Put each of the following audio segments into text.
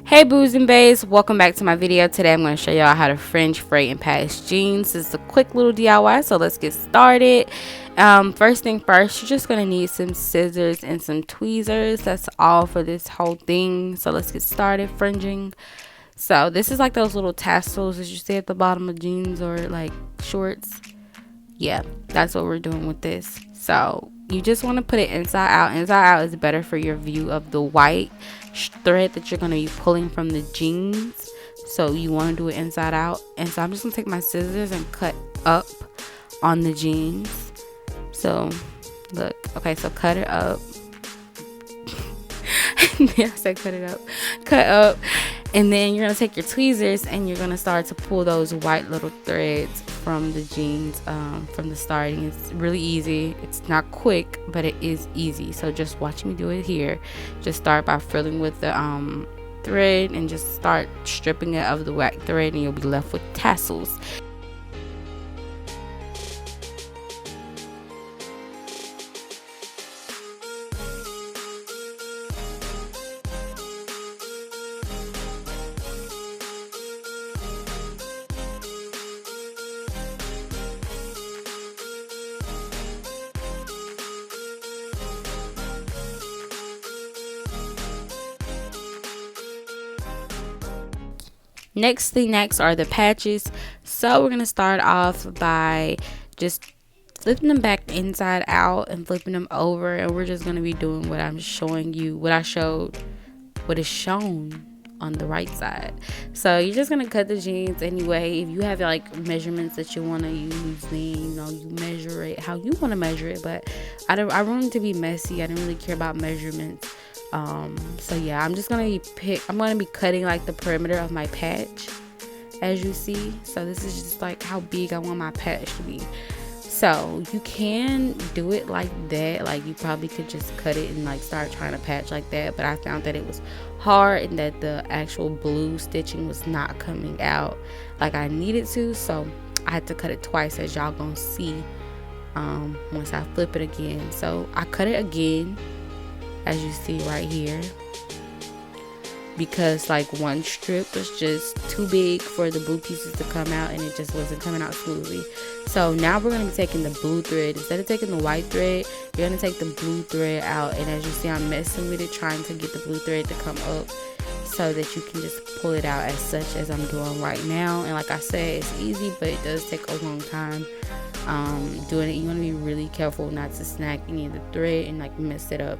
Hey boos and bays, welcome back to my video. Today I'm going to show y'all how to fringe, fray, and patch jeans. This is a quick little DIY, so let's get started. First thing first, you're just going to need some scissors and some tweezers. That's all for this whole thing. So let's get started fringing. So this is like those little tassels that you see at the bottom of jeans or like shorts. Yeah, that's what we're doing with this. So you just want to put it inside out. Inside out is better for your view of the white thread that you're going to be pulling from the jeans. So you want to do it inside out. And so I'm just going to take my scissors and cut up on the jeans. So look, okay, so cut it up. Yeah, I said cut it up. Cut up. And then you're going to take your tweezers and you're going to start to pull those white little threads from the jeans from the starting. It's really easy. It's not quick, but it is easy. So just watch me do it here. Just start by filling with the thread and just start stripping it of the white thread, and you'll be left with tassels. Next are the patches. So we're going to start off by just flipping them back inside out and flipping them over, and we're just going to be doing what I'm showing you, what is shown on the right side. So you're just going to cut the jeans anyway. If you have like measurements that you want to use, then you measure it how you want to measure it, but I want it to be messy. I don't really care about measurements. So yeah, I'm gonna be cutting like the perimeter of my patch, as you see. So this is just like how big I want my patch to be. So you can do it like that, like you probably could just cut it and like start trying to patch like that, but I found that it was hard and that the actual blue stitching was not coming out like I needed to, so I had to cut it twice, as y'all gonna see once I flip it again. So I cut it again, as you see right here, because like one strip was just too big for the blue pieces to come out, and it just wasn't coming out smoothly. So now we're going to be taking the blue thread. Instead of taking the white thread, you're going to take the blue thread out, and as you see, I'm messing with it, trying to get the blue thread to come up so that you can just pull it out as such as I'm doing right now. And like I said, it's easy, but it does take a long time doing it. You want to be really careful not to snag any of the thread and like mess it up.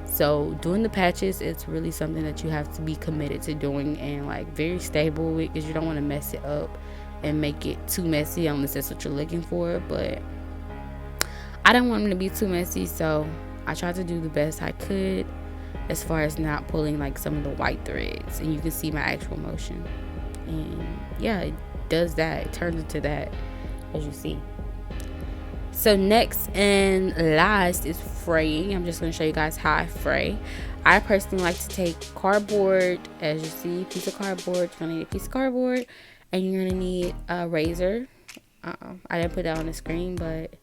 So doing the patches, it's really something that you have to be committed to doing and like very stable with, because you don't want to mess it up and make it too messy, unless that's what you're looking for. But I don't want them to be too messy, so I tried to do the best I could as far as not pulling like some of the white threads, and you can see my actual motion, and yeah, it does that. It turns into that, as you see. So next and last is fraying. I'm just going to show you guys how I fray. I personally like to take cardboard, as you see, piece of cardboard. You're going to need a piece of cardboard, and you're going to need a razor. I didn't put that on the screen, but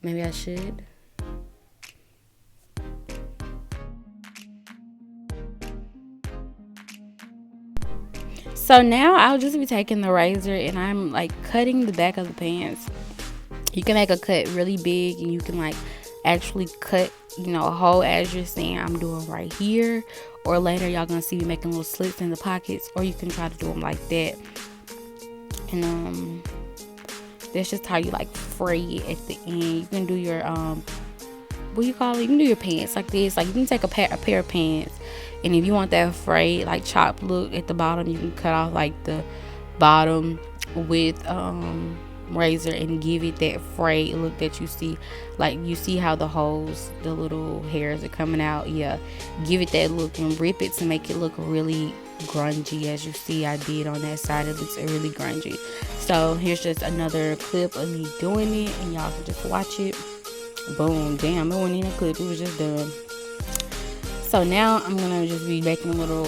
maybe I should. So now I'll just be taking the razor, and I'm like cutting the back of the pants. You can make a cut really big, and you can like actually cut a hole, as you're seeing I'm doing right here, or later y'all gonna see me making little slits in the pockets, or you can try to do them like that. And that's just how you like fray it at the end. You can do your what do you call it, you can do your pants like this. Like you can take a pair of pants, and if you want that frayed like chopped look at the bottom, you can cut off like the bottom with razor and give it that frayed look that you see. Like you see how the holes, the little hairs are coming out. Yeah, give it that look and rip it to make it look really grungy, as you see I did on that side. It looks really grungy. So here's just another clip of me doing it, and y'all can just watch it. Boom. Damn, it wasn't even a clip, it was just done. So now I'm gonna just be making little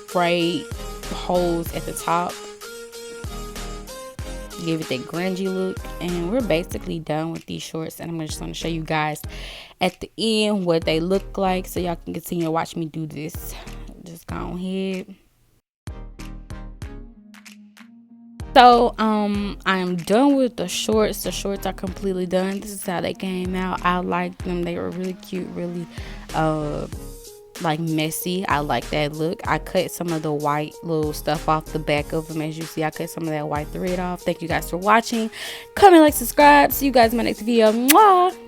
frayed holes at the top, give it that grungy look, and we're basically done with these shorts. And I'm just going to show you guys at the end what they look like, so y'all can continue to watch me do this just go ahead. So I'm done with the shorts. The shorts are completely done. This is how they came out. I like them. They were really cute, really like messy. I like that look. I cut some of the white little stuff off the back of them. As you see, I cut some of that white thread off. Thank you guys for watching. Comment, like, subscribe. See you guys in my next video. Mwah!